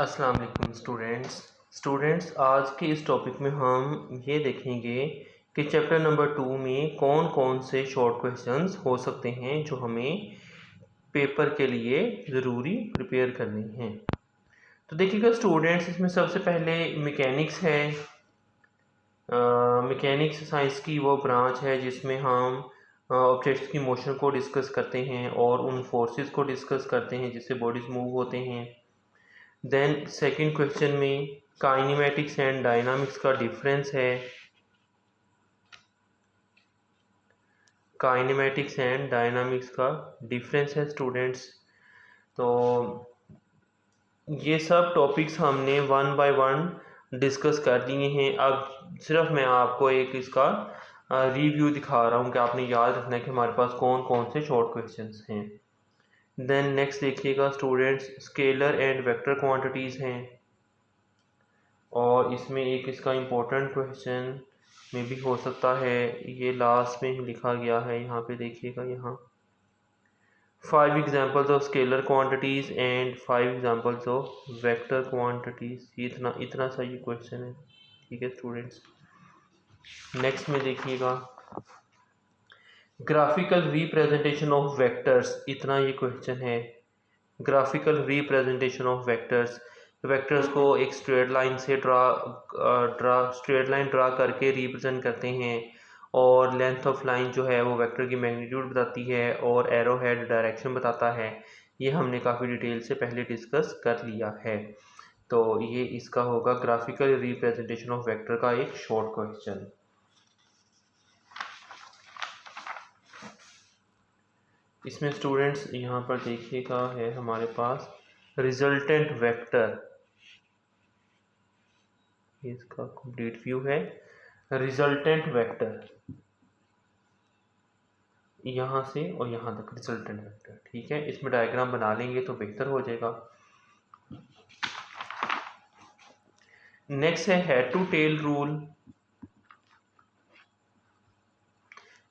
अस्सलाम वालेकुम स्टूडेंट्स आज के इस टॉपिक में हम ये देखेंगे कि चैप्टर नंबर 2 में कौन कौन से शॉर्ट क्वेश्चंस हो सकते हैं जो हमें पेपर के लिए ज़रूरी प्रिपेयर करने हैं। तो देखिएगा स्टूडेंट्स, इसमें सबसे पहले मैकेनिक्स है। मैकेनिक्स साइंस की वो ब्रांच है जिसमें हम ऑब्जेक्ट्स की मोशन को डिस्कस करते हैं और उन फोर्सेस को डिस्कस करते हैं जिससे बॉडीज मूव होते हैं। देन सेकंड क्वेश्चन में काइनेमेटिक्स एंड डायनामिक्स का डिफरेंस है। काइनेमेटिक्स एंड डायनामिक्स का डिफरेंस है स्टूडेंट्स। तो ये सब टॉपिक्स हमने वन बाय वन डिस्कस कर दिए हैं। अब सिर्फ मैं आपको एक इसका रिव्यू दिखा रहा हूँ कि आपने याद रखना है कि हमारे पास कौन कौन से शॉर्ट क्वेश्चंस हैं। देन नेक्स्ट देखिएगा students, scalar and vector quantities हैं और इसमें एक इसका इम्पोर्टेंट क्वेश्चन में भी हो सकता है, ये लास्ट में ही लिखा गया है, यहाँ पे देखिएगा। यहाँ 5 examples of scalar quantities and 5 examples of vector quantities, ये इतना सा ये क्वेश्चन है। ठीक है स्टूडेंट्स, नेक्स्ट में देखिएगा ग्राफिकल रिप्रेजेंटेशन ऑफ वेक्टर्स, इतना ये क्वेश्चन है। ग्राफिकल रिप्रेजेंटेशन ऑफ वेक्टर्स को एक स्ट्रेट लाइन से स्ट्रेट लाइन ड्रा करके रिप्रेजेंट करते हैं और लेंथ ऑफ लाइन जो है वो वेक्टर की मैग्नीट्यूड बताती है और एरो हेड डायरेक्शन बताता है। ये हमने काफ़ी डिटेल से पहले डिस्कस कर लिया है। तो ये इसका होगा ग्राफिकल रिप्रेजेंटेशन ऑफ वेक्टर का एक शॉर्ट क्वेश्चन। इसमें स्टूडेंट्स यहाँ पर देखिएगा है हमारे पास रिजल्टेंट वेक्टर, इसका कंप्लीट व्यू है। रिजल्टेंट वेक्टर यहाँ से और यहाँ तक रिजल्टेंट वेक्टर, ठीक है। इसमें डायग्राम बना लेंगे तो बेहतर हो जाएगा। नेक्स्ट है head to tail rule.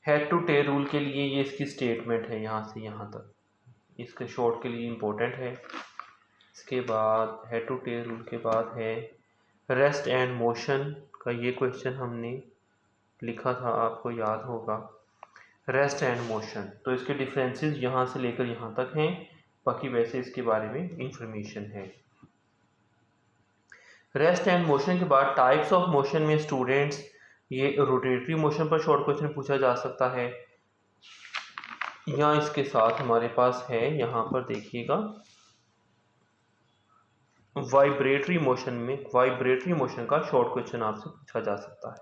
Head to tail rule के लिए ये इसकी स्टेटमेंट है, यहाँ से यहाँ तक, इसके शॉर्ट के लिए इम्पोर्टेंट है। इसके बाद हेड टू टेल रूल के बाद है रेस्ट एंड मोशन का, ये क्वेश्चन हमने लिखा था, आपको याद होगा। रेस्ट एंड मोशन, तो इसके डिफरेंसेस यहाँ से लेकर यहाँ तक हैं, बाकी वैसे इसके बारे में इंफॉर्मेशन है। रेस्ट एंड मोशन के बाद टाइप्स ऑफ मोशन में स्टूडेंट्स ये रोटेटरी मोशन पर शॉर्ट क्वेश्चन पूछा जा सकता है। यहाँ इसके साथ हमारे पास है, यहाँ पर देखिएगा वाइब्रेटरी मोशन का शॉर्ट क्वेश्चन आपसे पूछा जा सकता है।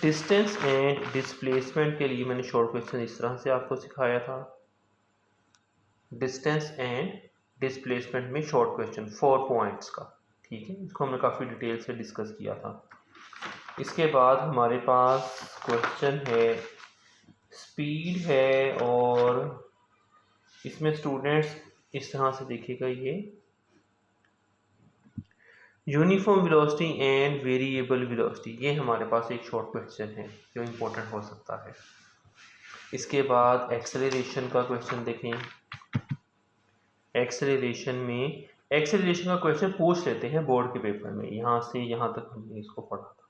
डिस्टेंस एंड डिस्प्लेसमेंट के लिए मैंने शॉर्ट क्वेश्चन इस तरह से आपको सिखाया था। डिस्टेंस एंड डिस्प्लेसमेंट में शॉर्ट क्वेश्चन 4 पॉइंट्स का, ठीक है, इसको हमने काफ़ी डिटेल से डिस्कस किया था। इसके बाद हमारे पास क्वेश्चन है स्पीड है और इसमें स्टूडेंट्स इस तरह से देखिएगा, ये uniform velocity and variable velocity, ये हमारे पास एक शॉर्ट क्वेश्चन है जो इम्पोर्टेंट हो सकता है। इसके बाद एक्सेलरेशन का क्वेश्चन देखें। एक्सेलरेशन का क्वेश्चन पूछ लेते हैं बोर्ड के पेपर में, यहाँ से यहाँ तक हमने इसको पढ़ा था।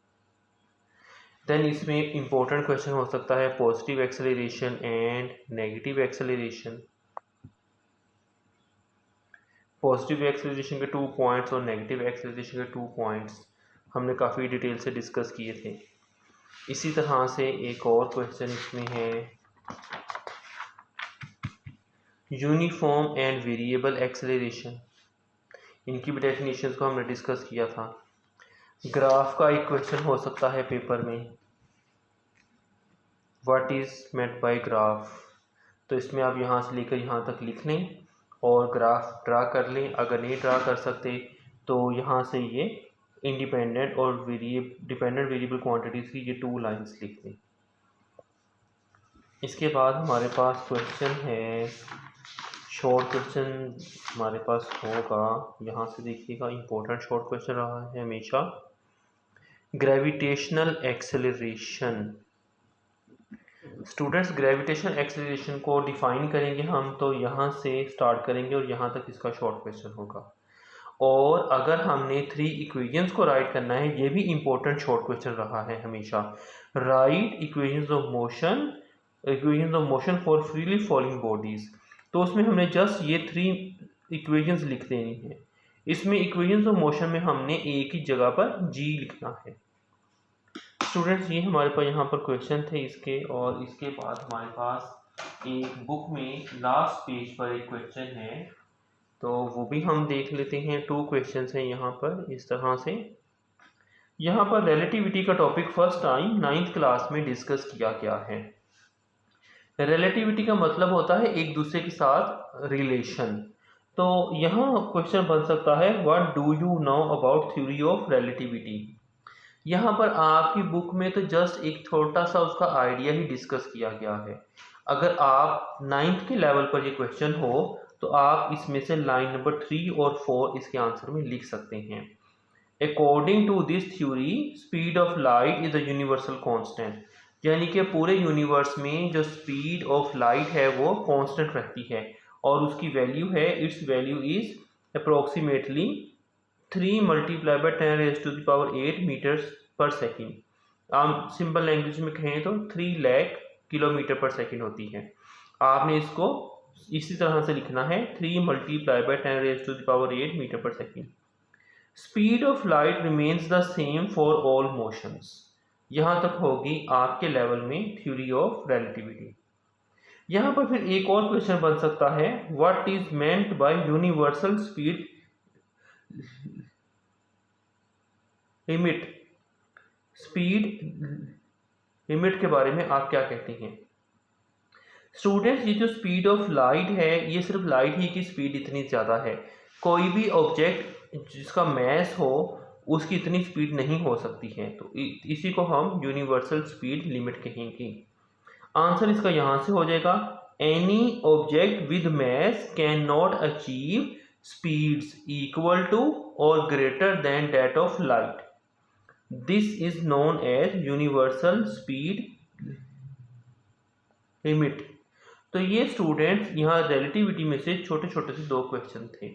देन इसमें इम्पोर्टेंट क्वेश्चन हो सकता है positive acceleration and negative acceleration. Positive acceleration के 2 पॉइंट्स और नेगेटिव एक्सेलरेशन के 2 पॉइंट्स हमने काफ़ी डिटेल से डिस्कस किए थे। इसी तरह से एक और क्वेश्चन इसमें है यूनिफॉर्म एंड वेरिएबल एक्सेलरेशन, इनकी भी डेफिनेशंस को हमने डिस्कस किया था। ग्राफ का एक क्वेश्चन हो सकता है पेपर में, what is meant by graph, तो इसमें आप यहाँ से लेकर यहाँ तक लिख लें और ग्राफ ड्रा कर लें। अगर नहीं ड्रा कर सकते तो यहाँ से ये इंडिपेंडेंट और डिपेंडेंट वेरिएबल क्वांटिटीज़ की ये 2 लाइंस लिख लें। इसके बाद हमारे पास क्वेश्चन है, शॉर्ट क्वेश्चन हमारे पास होगा, यहाँ से देखिएगा इम्पोर्टेंट शॉर्ट क्वेश्चन रहा है हमेशा, gravitational acceleration. Students gravitation acceleration को डिफाइन करेंगे हम, तो यहाँ से स्टार्ट करेंगे और यहाँ तक इसका शॉर्ट क्वेश्चन होगा। और अगर हमने 3 इक्वेशंस को राइट करना है, ये भी इंपॉर्टेंट शॉर्ट क्वेश्चन रहा है हमेशा। Right equations of motion for freely falling bodies. तो उसमें हमने जस्ट ये 3 इक्वेशंस लिख देनी है। इसमें इक्वेशंस ऑफ मोशन में हमने एक ही जगह पर जी लिखना है। स्टूडेंट्स ये हमारे पास यहाँ पर क्वेश्चन थे इसके, और इसके बाद हमारे पास एक बुक में लास्ट पेज पर एक क्वेश्चन है, तो वो भी हम देख लेते हैं। 2 क्वेश्चंस हैं यहाँ पर इस तरह से। यहाँ पर रिलेटिविटी का topic first time 9th class में डिस्कस किया गया है। रिलेटिविटी का मतलब होता है एक दूसरे के साथ रिलेशन। तो यहाँ क्वेश्चन बन सकता है, what do you know about theory of relativity. यहाँ पर आपकी बुक में तो जस्ट एक छोटा सा उसका आइडिया ही डिस्कस किया गया है। अगर आप 9th के लेवल पर ये क्वेश्चन हो तो आप इसमें से लाइन नंबर 3 और 4 इसके आंसर में लिख सकते हैं। According to this theory speed of light is a universal constant, यानी कि पूरे यूनिवर्स में जो स्पीड ऑफ लाइट है वो कांस्टेंट रहती है, और उसकी वैल्यू है, it's value is approximately 3 multiply by 10⁸ metres पर सेकेंड। हम सिंपल लैंग्वेज में कहें तो 3 लाख किलोमीटर पर सेकेंड होती है। आपने इसको इसी तरह से लिखना है, 3 मल्टीप्लाई बाय 10⁸ मीटर पर second. Speed of light remains the same for all motions. यहाँ तक होगी आपके लेवल में थ्योरी ऑफ रिलेटिविटी। यहाँ पर फिर एक और क्वेश्चन बन सकता है, what is meant by universal speed limit. Speed limit के बारे में आप क्या कहते हैं स्टूडेंट्स। ये जो स्पीड ऑफ लाइट है, ये सिर्फ लाइट ही की स्पीड इतनी ज़्यादा है। कोई भी ऑब्जेक्ट जिसका मैस हो उसकी इतनी स्पीड नहीं हो सकती है, तो इसी को हम यूनिवर्सल स्पीड लिमिट कहेंगे। आंसर इसका यहाँ से हो जाएगा, any object with mass can not achieve speeds equal to or greater than that of light. This is known as universal speed limit. तो ये स्टूडेंट्स यहाँ रिलेटिविटी में से छोटे छोटे से 2 क्वेश्चन थे।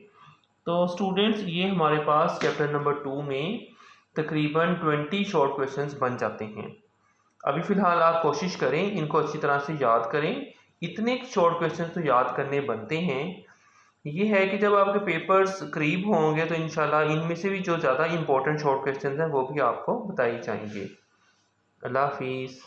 तो स्टूडेंट्स ये हमारे पास चैप्टर नंबर 2 में तकरीबन 20 शॉर्ट क्वेश्चंस बन जाते हैं। अभी फ़िलहाल आप कोशिश करें इनको अच्छी तरह से याद करें। इतने शॉर्ट क्वेश्चंस तो याद करने बनते हैं। ये है कि जब आपके पेपर्स करीब होंगे तो इंशाल्लाह इनमें से भी जो ज़्यादा इंपॉर्टेंट शॉर्ट क्वेश्चंस हैं वो भी आपको बताए जाएंगे। अल्लाह हाफिज़।